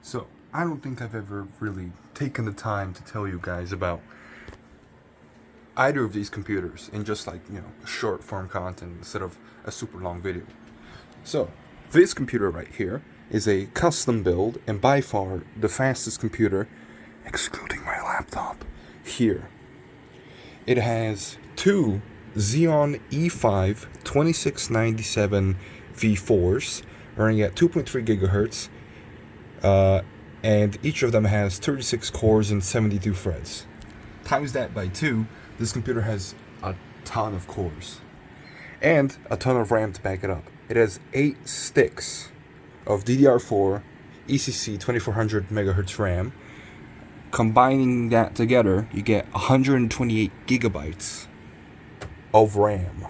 So, I don't think I've ever really taken the time to tell you guys about either of these computers in just like, short form content instead of a super long video. So, this computer right here is a custom build and by far the fastest computer, excluding my laptop, here. It has two Xeon E5 2697 V4s running at 2.3 gigahertz, and each of them has 36 cores and 72 threads. Times that by 2, this computer has a ton of cores and a ton of RAM to back it up. It has 8 sticks of DDR4 ECC 2400 MHz RAM. Combining that together, you get 128 gigabytes of RAM.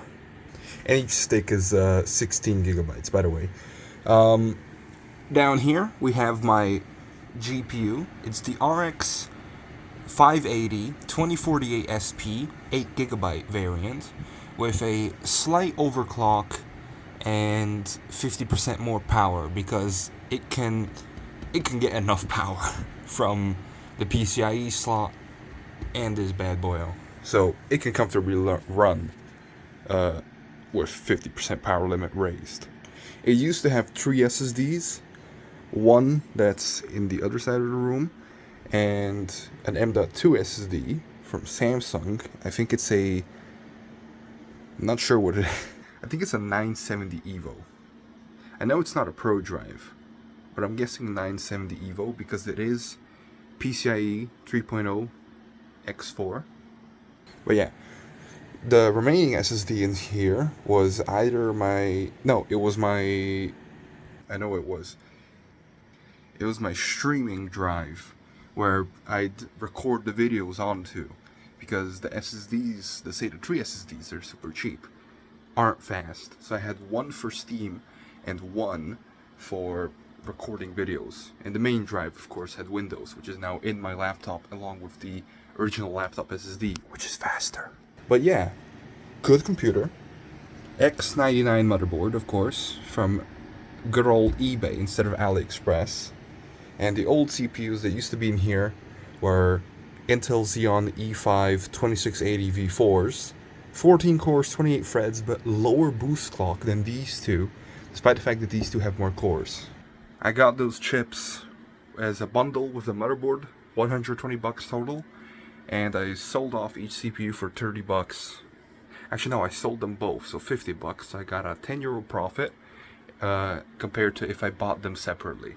And each stick is 16 gigabytes, by the way. Down here, we have my GPU. It's the RX 580 2048 SP 8 gigabyte variant with a slight overclock and 50% more power because it can get enough power from the PCIe slot and this bad boy. So it can comfortably run with 50% power limit raised. It used to have 3 SSDs, one that's in the other side of the room, and an M.2 SSD from Samsung. I think it's I'm not sure what it is. I think it's a 970 Evo. I know it's not a Pro drive, but I'm guessing 970 Evo because it is PCIe 3.0 X4. But yeah, the remaining SSD in here was either my streaming drive where I'd record the videos onto, because the SSDs, the SATA 3 SSDs, they're super cheap, aren't fast. So I had one for Steam and one for recording videos. And the main drive, of course, had Windows, which is now in my laptop along with the original laptop SSD, which is faster. But yeah, good computer. X99 motherboard, of course, from good old eBay instead of AliExpress. And the old CPUs that used to be in here were Intel Xeon E5 2680 V4s, 14 cores, 28 threads, but lower boost clock than these two, despite the fact that these two have more cores. I got those chips as a bundle with the motherboard, $120 total, and I sold off each CPU for $30. Actually, no, I sold them both, so $50. So I got a €10 profit compared to if I bought them separately.